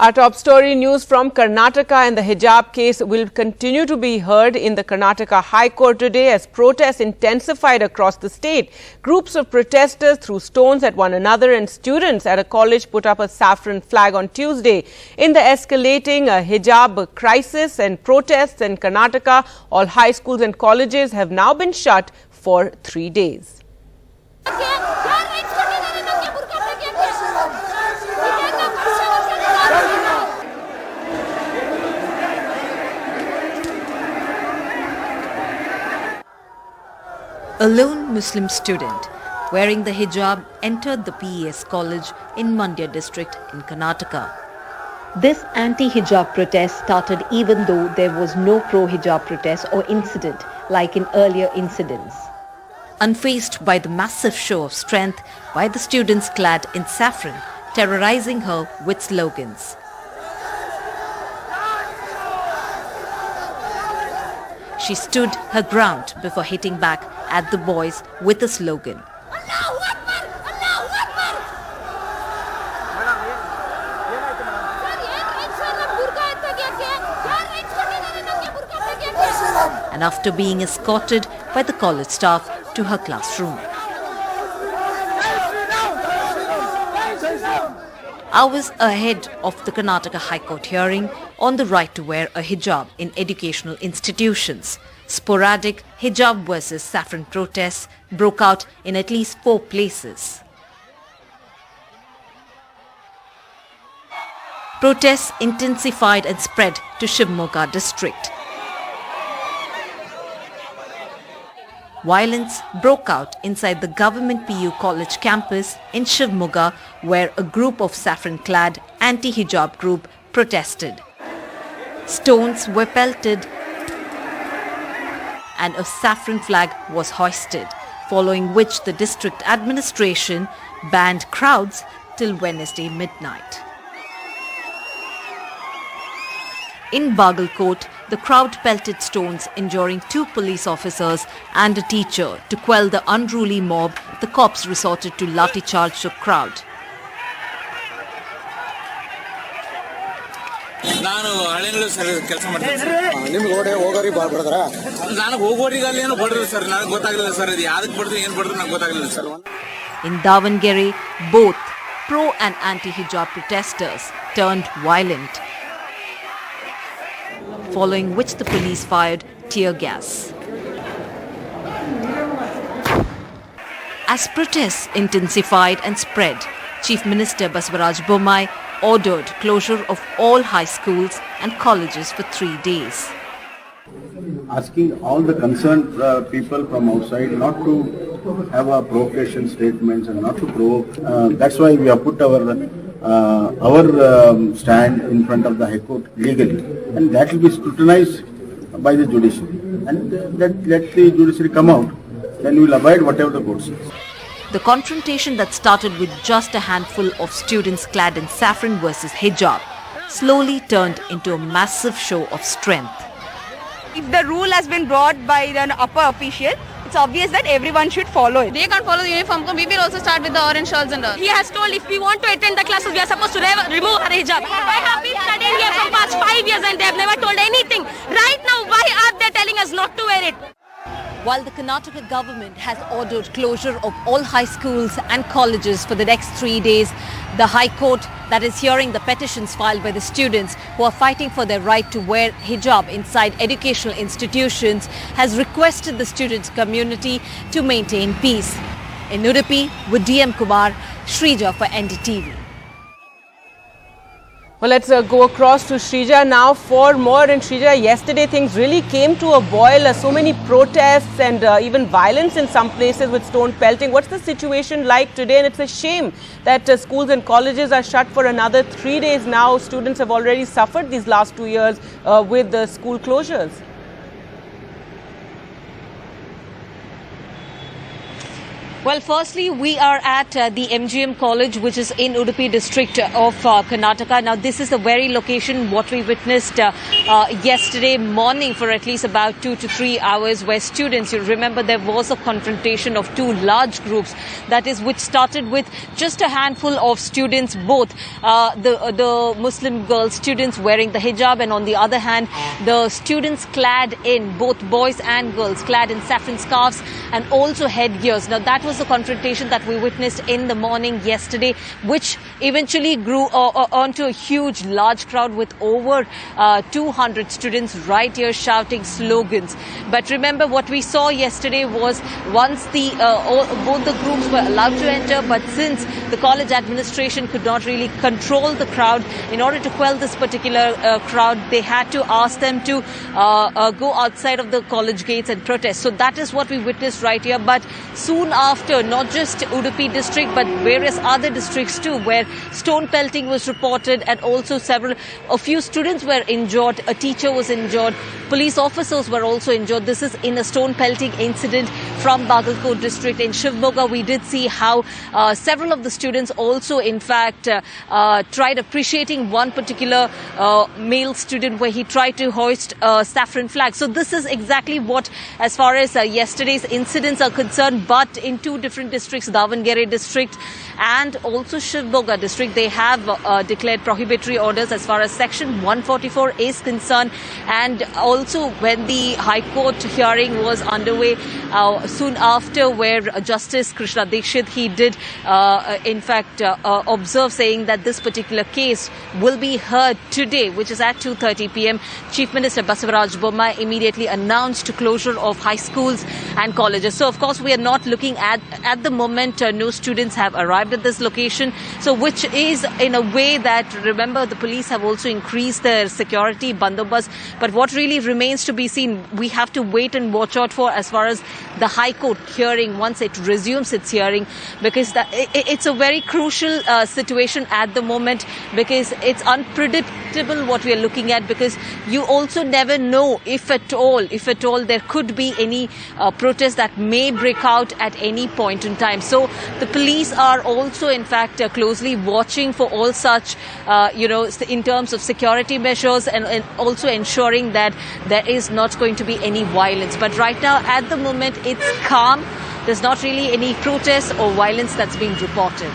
Our top story news from Karnataka, and the hijab case will continue to be heard in the Karnataka High Court today as protests intensified across the state. Groups of protesters threw stones at one another, and students at a college put up a saffron flag on Tuesday. In the escalating hijab crisis and protests in Karnataka, all high schools and colleges have now been shut for 3 days. A lone Muslim student wearing the hijab entered the PES college in Mandya district in Karnataka. This anti-hijab protest started even though there was no pro-hijab protest or incident like in earlier incidents. Unfazed by the massive show of strength by the students clad in saffron, terrorizing her with slogans. She stood her ground before hitting back at the boys with a slogan. And after being escorted by the college staff to her classroom. Hours ahead of the Karnataka High Court hearing on the right to wear a hijab in educational institutions, sporadic hijab versus saffron protests broke out in at least 4 places. Protests intensified and spread to Shivamogga district. Violence broke out inside the government PU college campus in Shivamogga, where a group of saffron-clad anti-hijab group protested. Stones were pelted and a saffron flag was hoisted, following which the district administration banned crowds till Wednesday midnight. In Bagalkot, the crowd pelted stones, injuring 2 police officers and a teacher. To quell the unruly mob, the cops resorted to lathi charge the crowd. In Davangere, both pro and anti-hijab protesters turned violent, following which the police fired tear gas. As protests intensified and spread, Chief Minister Basavaraj S Bommai ordered closure of all high schools and colleges for 3 days. Asking all the concerned people from outside not to have a provocation statements and not to provoke. That's why we have put our stand in front of the High Court legally, and that will be scrutinized by the judiciary, and let the judiciary come out, then we will abide whatever the court says. The confrontation that started with just a handful of students clad in saffron versus hijab slowly turned into a massive show of strength. If the rule has been brought by an upper official, it's obvious that everyone should follow it. They can't follow the uniform code. We will also start with the orange shawls and all. He has told if we want to attend the classes, we are supposed to remove our hijab. Why have we studied here from past 5 years and they have never told anything? Right now, why are they telling us not to wear it? While the Karnataka government has ordered closure of all high schools and colleges for the next 3 days, the High Court that is hearing the petitions filed by the students who are fighting for their right to wear hijab inside educational institutions has requested the students' community to maintain peace. In Udupi, with DM Kumar, Shrija for NDTV. Well, let's go across to Shrija now for more. And Shrija, yesterday things really came to a boil. So many protests and even violence in some places with stone pelting. What's the situation like today? And it's a shame that schools and colleges are shut for another 3 days now. Students have already suffered these last 2 years with the school closures. Well, firstly, we are at the MGM College, which is in Udupi district of Karnataka. Now, this is the very location what we witnessed yesterday morning for at least about 2 to 3 hours, where students, you remember there was a confrontation of two large groups, that is, which started with just a handful of students, both the Muslim girl students wearing the hijab, and on the other hand, the students clad in, both boys and girls, clad in saffron scarves and also headgears. Now, that was the confrontation that we witnessed in the morning yesterday, which eventually grew onto a huge, large crowd with over 200 students right here shouting slogans. But remember, what we saw yesterday was once both the groups were allowed to enter, but since the college administration could not really control the crowd, in order to quell this particular crowd, they had to ask them to go outside of the college gates and protest. So that is what we witnessed right here. But soon after, not just Udupi district, but various other districts too, where stone pelting was reported, and also a few students were injured, a teacher was injured, police officers were also injured. This is in a stone pelting incident from Bagalkot district. In Shivmoga, we did see how several of the students also, in fact, tried appreciating one particular male student, where he tried to hoist a saffron flag. So this is exactly what, as far as yesterday's incidents are concerned. But in two different districts, Davangere district and also Shivmoga district, they have declared prohibitory orders as far as section 144 is concerned. And also, when the High Court hearing was underway soon after, where Justice Krishna Dikshit, he did in fact observe, saying that this particular case will be heard today, which is at 2:30 p.m. Chief Minister Basavaraj S Bommai immediately announced closure of high schools and colleges. So, of course, we are not looking at the moment, no students have arrived at this location. So, which is in a way that, remember, the police have also increased their security bandobast. But what really remains to be seen, we have to wait and watch out for as far as the High Court hearing, once it resumes its hearing, because it's a very crucial situation at the moment, because it's unpredictable what we are looking at, because you also never know if at all there could be any protest that may break out at any point in time. So the police are also, in fact, closely watching for all such, in terms of security measures, and also ensuring that there is not going to be any violence. But right now, at the moment, it's calm. There's not really any protest or violence that's being reported.